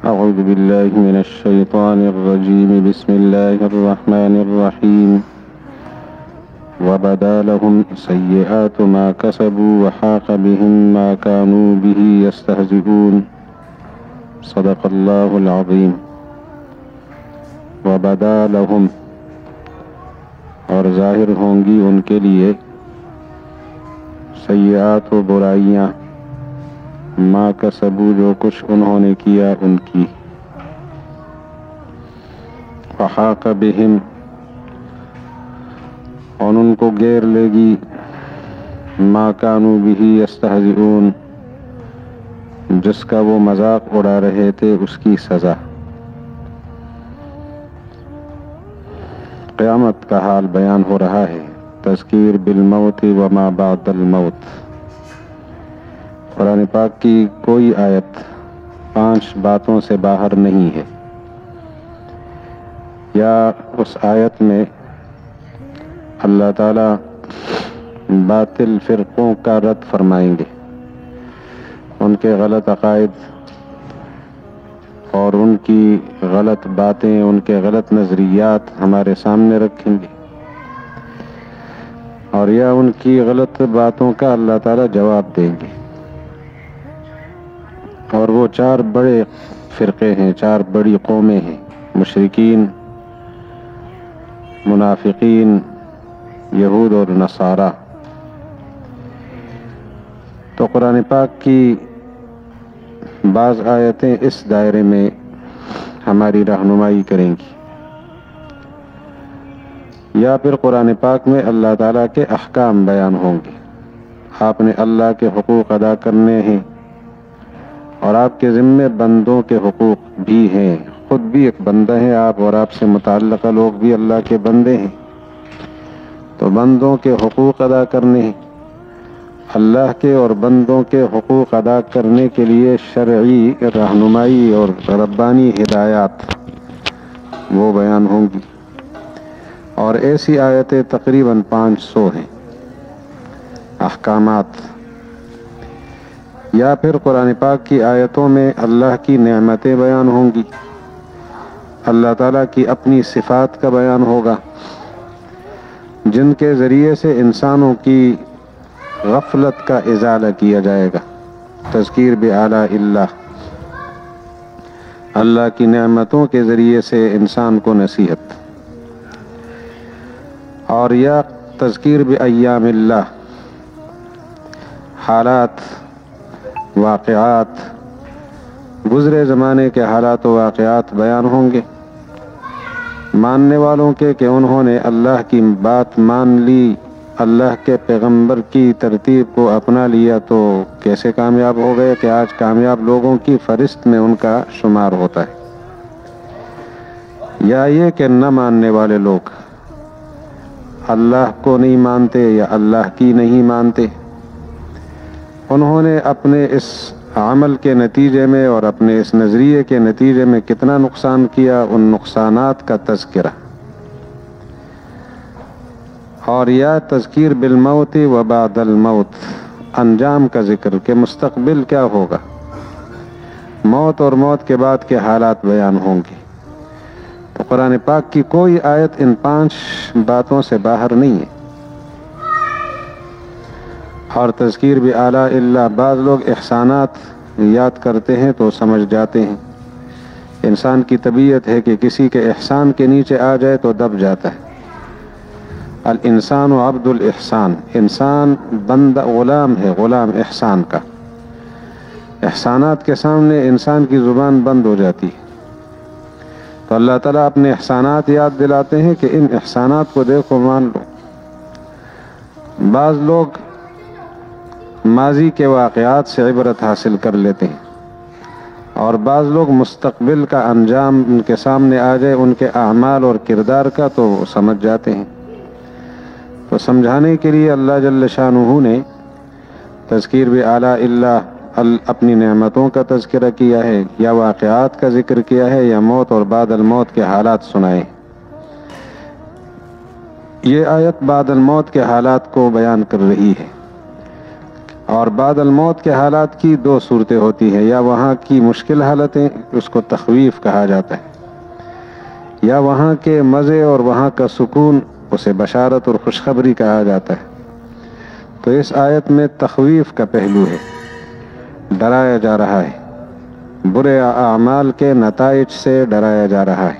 أعوذ بالله من الشيطان الرجيم. بسم الله الرحمن الرحيم. وبدا لهم سيئات ما كسبوا وحاق بهم ما كانوا به يستهزئون. صدق الله العظيم. وبدا لهم، اور ظاہر ہوں گی ان کے لیے، سیئات و برائیاں، ما کسبوا جو کچھ انہوں نے کیا ان کی، وحاق بہم اور ان کو گھیر لے گی، ما کانوا بہ یستہزئون جس کا وہ مذاق اڑا رہے تھے اس کی سزا۔ قیامت کا حال بیان ہو رہا ہے، تذکیر بالموت وما بعد الموت۔ قرآن پاک کی کوئی آیت 5 باتوں سے باہر نہیں ہے، یا اس آیت میں اللہ تعالی باطل فرقوں کا رد فرمائیں گے، ان کے غلط عقائد اور ان کی غلط باتیں، ان کے غلط نظریات ہمارے سامنے رکھیں گے، اور یا ان کی غلط باتوں کا اللہ تعالی جواب دیں گے۔ اور وہ 4 بڑے فرقے ہیں، 4 بڑی قومیں ہیں، مشرکین، منافقین، یہود اور نصارہ۔ تو قرآن پاک کی بعض آیتیں اس دائرے میں ہماری رہنمائی کریں گی، یا پھر قرآن پاک میں اللہ تعالیٰ کے احکام بیان ہوں گے۔ آپ نے اللہ کے حقوق ادا کرنے ہیں، اور آپ کے ذمے بندوں کے حقوق بھی ہیں، خود بھی ایک بندہ ہیں آپ، اور آپ سے متعلقہ لوگ بھی اللہ کے بندے ہیں، تو بندوں کے حقوق ادا کرنے ہیں۔ اللہ کے اور بندوں کے حقوق ادا کرنے کے لیے شرعی رہنمائی اور ربانی ہدایات وہ بیان ہوں گی، اور ایسی آیتیں تقریباً 500 ہیں، احکامات۔ یا پھر قرآن پاک کی آیتوں میں اللہ کی نعمتیں بیان ہوں گی، اللہ تعالیٰ کی اپنی صفات کا بیان ہوگا، جن کے ذریعے سے انسانوں کی غفلت کا ازالہ کیا جائے گا۔ تذکیر بآلاء اللہ، اللہ کی نعمتوں کے ذریعے سے انسان کو نصیحت، اور یا تذکیر بایام اللہ، حالات، واقعات، گزرے زمانے کے حالات و واقعات بیان ہوں گے، ماننے والوں کے کہ انہوں نے اللہ کی بات مان لی، اللہ کے پیغمبر کی ترتیب کو اپنا لیا تو کیسے کامیاب ہو گئے، کہ آج کامیاب لوگوں کی فہرست میں ان کا شمار ہوتا ہے۔ یا یہ کہ نہ ماننے والے لوگ اللہ کو نہیں مانتے یا اللہ کی نہیں مانتے، انہوں نے اپنے اس عمل کے نتیجے میں اور اپنے اس نظریے کے نتیجے میں کتنا نقصان کیا، ان نقصانات کا تذکرہ، اور یا تذکیر بالموت و بعد الموت، انجام کا ذکر کہ مستقبل کیا ہوگا، موت اور موت کے بعد کے حالات بیان ہوں گے۔ تو قرآن پاک کی کوئی آیت ان 5 باتوں سے باہر نہیں ہے۔ اور تذکیر بآلاء اللہ، بعض لوگ احسانات یاد کرتے ہیں تو سمجھ جاتے ہیں، انسان کی طبیعت ہے کہ کسی کے احسان کے نیچے آ جائے تو دب جاتا ہے۔ الانسان عبد الاحسان، انسان بندہ، غلام ہے، غلام احسان کا۔ احسانات کے سامنے انسان کی زبان بند ہو جاتی ہے، تو اللہ تعالیٰ اپنے احسانات یاد دلاتے ہیں کہ ان احسانات کو دیکھو، مان لو۔ بعض لوگ ماضی کے واقعات سے عبرت حاصل کر لیتے ہیں، اور بعض لوگ مستقبل کا انجام ان کے سامنے آ جائے، ان کے اعمال اور کردار کا، تو وہ سمجھ جاتے ہیں۔ تو سمجھانے کے لیے اللہ جل شانہ نے تذکیر بآلاء اللہ، اپنی نعمتوں کا تذکرہ کیا ہے، یا واقعات کا ذکر کیا ہے، یا موت اور بعد الموت کے حالات سنائے۔ یہ آیت بعد الموت کے حالات کو بیان کر رہی ہے، اور بعد الموت کے حالات کی دو صورتیں ہوتی ہیں، یا وہاں کی مشکل حالتیں، اس کو تخویف کہا جاتا ہے، یا وہاں کے مزے اور وہاں کا سکون، اسے بشارت اور خوشخبری کہا جاتا ہے۔ تو اس آیت میں تخویف کا پہلو ہے، ڈرایا جا رہا ہے، برے اعمال کے نتائج سے ڈرایا جا رہا ہے،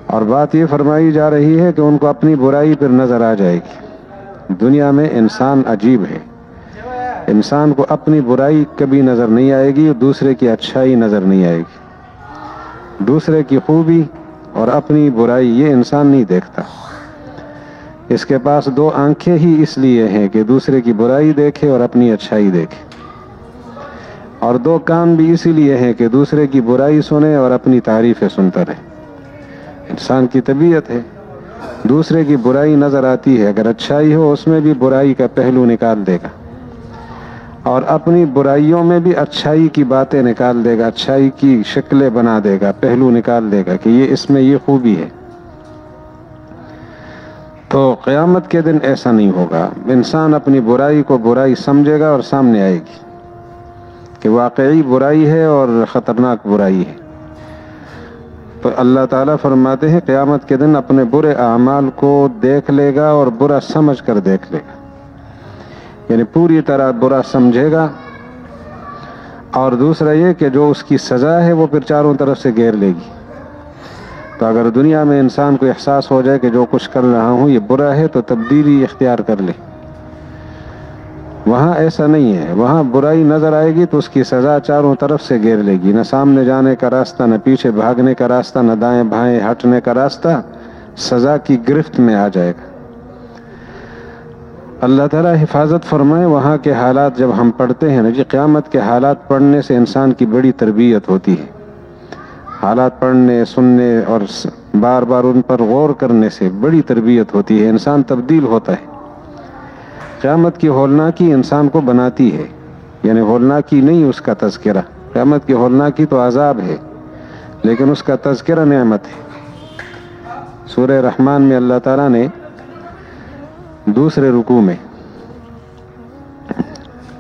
اور بات یہ فرمائی جا رہی ہے کہ ان کو اپنی برائی پر نظر آ جائے گی۔ دنیا میں انسان عجیب ہے، انسان کو اپنی برائی کبھی نظر نہیں آئے گی، دوسرے کی اچھائی نظر نہیں آئے گی، دوسرے کی خوبی اور اپنی برائی یہ انسان نہیں دیکھتا۔ اس کے پاس دو آنکھیں ہی اس لیے ہیں کہ دوسرے کی برائی دیکھے اور اپنی اچھائی دیکھے، اور دو کان بھی اسی لیے ہیں کہ دوسرے کی برائی سنے اور اپنی تعریفیں سنتا رہے۔ انسان کی طبیعت ہے، دوسرے کی برائی نظر آتی ہے، اگر اچھائی ہو اس میں بھی برائی کا پہلو نکال دے گا، اور اپنی برائیوں میں بھی اچھائی کی باتیں نکال دے گا، اچھائی کی شکلیں بنا دے گا، پہلو نکال دے گا کہ یہ اس میں یہ خوبی ہے۔ تو قیامت کے دن ایسا نہیں ہوگا، انسان اپنی برائی کو برائی سمجھے گا اور سامنے آئے گی کہ واقعی برائی ہے اور خطرناک برائی ہے۔ تو اللہ تعالیٰ فرماتے ہیں قیامت کے دن اپنے برے اعمال کو دیکھ لے گا اور برا سمجھ کر دیکھ لے گا، یعنی پوری طرح برا سمجھے گا، اور دوسرا یہ کہ جو اس کی سزا ہے وہ پھر چاروں طرف سے گھیر لے گی۔ تو اگر دنیا میں انسان کو احساس ہو جائے کہ جو کچھ کر رہا ہوں یہ برا ہے تو تبدیلی اختیار کر لے، وہاں ایسا نہیں ہے، وہاں برائی نظر آئے گی تو اس کی سزا چاروں طرف سے گھیر لے گی، نہ سامنے جانے کا راستہ، نہ پیچھے بھاگنے کا راستہ، نہ دائیں بھائیں ہٹنے کا راستہ، سزا کی گرفت میں آ جائے گا۔ اللہ تعالیٰ حفاظت فرمائے وہاں کے حالات جب ہم پڑھتے ہیں نا جی، قیامت کے حالات پڑھنے سے انسان کی بڑی تربیت ہوتی ہے، حالات پڑھنے، سننے اور بار بار ان پر غور کرنے سے بڑی تربیت ہوتی ہے، انسان تبدیل ہوتا ہے۔ قیامت کی ہولناکی انسان کو بناتی ہے، یعنی ہولناکی نہیں اس کا تذکرہ، قیامت کی ہولناکی تو عذاب ہے لیکن اس کا تذکرہ نعمت ہے۔ سورہ رحمان میں اللہ تعالیٰ نے دوسرے رکوع میں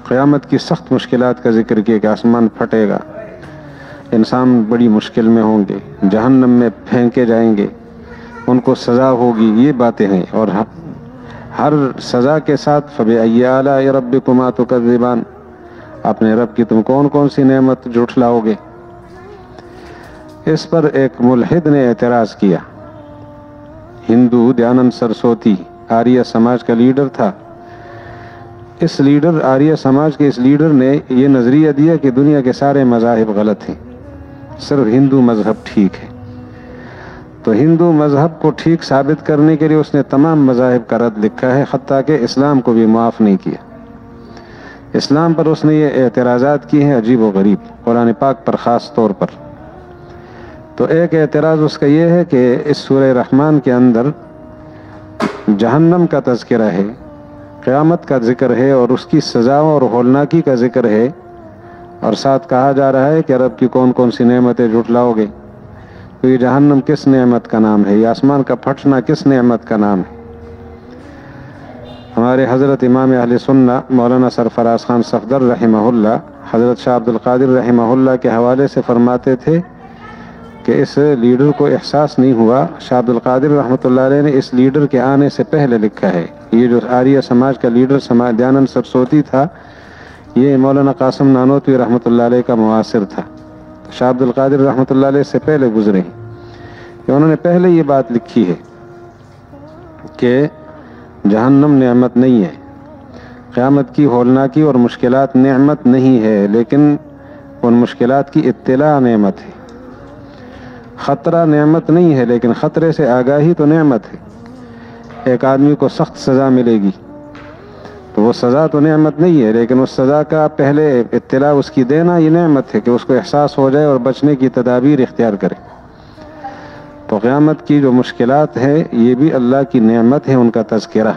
قیامت کی سخت مشکلات کا ذکر کیا کہ آسمان پھٹے گا، انسان بڑی مشکل میں ہوں گے، جہنم میں پھینکے جائیں گے، ان کو سزا ہوگی، یہ باتیں ہیں، اور ہر سزا کے ساتھ فَبِأَيِّ آلَاءِ رَبِّكُمَا تُكَذِّبَانِ، اپنے رب کی تم کون کون سی نعمت جھٹلاؤ گے۔ اس پر ایک ملحد نے اعتراض کیا، ہندو دیانند سرسوتی آریہ سماج کا لیڈر تھا۔ اس لیڈر، آریہ سماج کے اس لیڈر نے یہ نظریہ دیا کہ دنیا کے سارے مذاہب غلط ہیں، صرف ہندو مذہب ٹھیک ہے۔ تو ہندو مذہب کو ٹھیک ثابت کرنے کے لیے اس نے تمام مذاہب کا رد لکھا ہے، حتیٰ کہ اسلام کو بھی معاف نہیں کیا۔ اسلام پر اس نے یہ اعتراضات کی ہیں عجیب و غریب، قرآن پاک پر خاص طور پر۔ تو ایک اعتراض اس کا یہ ہے کہ اس سورہ رحمان کے اندر جہنم کا تذکرہ ہے، قیامت کا ذکر ہے، اور اس کی سزا اور ہولناکی کا ذکر ہے، اور ساتھ کہا جا رہا ہے کہ رب کی کون کون سی نعمتیں جھٹلاؤ گے۔ تو یہ جہنم کس نعمت کا نام ہے؟ یہ آسمان کا پھٹنا کس نعمت کا نام ہے؟ ہمارے حضرت امام اہل سنہ مولانا سرفراز خان صفدر رحمہ اللہ حضرت شاہ عبد القادر رحمہ اللہ کے حوالے سے فرماتے تھے کہ اس لیڈر کو احساس نہیں ہوا، شاہ عبد القادر رحمۃ اللہ علیہ نے اس لیڈر کے آنے سے پہلے لکھا ہے۔ یہ جو آریہ سماج کا لیڈر دیانند سرسوتی تھا، یہ مولانا قاسم نانوتوی رحمۃ اللہ علیہ کا معاصر تھا، شاہ عبد القادر رحمۃ اللہ علیہ سے پہلے گزرے ہیں، کہ انہوں نے پہلے یہ بات لکھی ہے کہ جہنم نعمت نہیں ہے، قیامت کی ہولناکی اور مشکلات نعمت نہیں ہے، لیکن ان مشکلات کی اطلاع نعمت ہے۔ خطرہ نعمت نہیں ہے لیکن خطرے سے آگاہی تو نعمت ہے۔ ایک آدمی کو سخت سزا ملے گی تو وہ سزا تو نعمت نہیں ہے، لیکن اس سزا کا پہلے اطلاع اس کی دینا یہ نعمت ہے کہ اس کو احساس ہو جائے اور بچنے کی تدابیر اختیار کرے۔ تو قیامت کی جو مشکلات ہیں یہ بھی اللہ کی نعمت ہے، ان کا تذکرہ،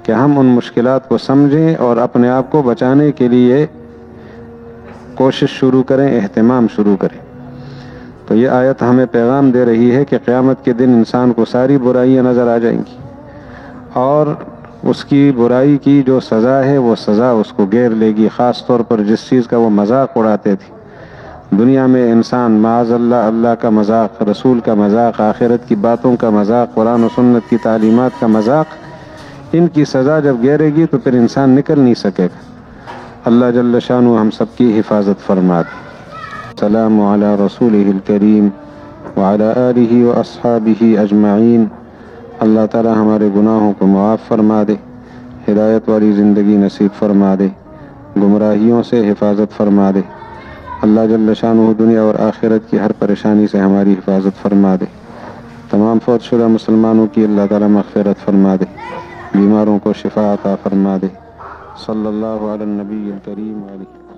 کہ ہم ان مشکلات کو سمجھیں اور اپنے آپ کو بچانے کے لیے کوشش شروع کریں، اہتمام شروع کریں۔ تو یہ آیت ہمیں پیغام دے رہی ہے کہ قیامت کے دن انسان کو ساری برائیاں نظر آ جائیں گی، اور اس کی برائی کی جو سزا ہے وہ سزا اس کو گھیر لے گی. خاص طور پر جس چیز کا وہ مذاق اڑاتے تھے دنیا میں، انسان معاذ اللہ اللہ کا مذاق، رسول کا مذاق، آخرت کی باتوں کا مذاق، قرآن و سنت کی تعلیمات کا مذاق، ان کی سزا جب گھیرے گی تو پھر انسان نکل نہیں سکے گا. اللہ جل شانہ ہم سب کی حفاظت فرما دے. السلام علی رسولہ الکریم وعلی آلہ واصحابہ اجمعین. اللہ تعالی ہمارے گناہوں کو معاف فرما دے، ہدایت والی زندگی نصیب فرما دے، گمراہیوں سے حفاظت فرما دے. اللہ جل شانہ دنیا اور آخرت کی ہر پریشانی سے ہماری حفاظت فرما دے. تمام فوت شدہ مسلمانوں کی اللہ تعالی مغفرت فرما دے، بیماروں کو شفا عطا فرما دے. صلی اللہ علی النبی الکریم علیہ.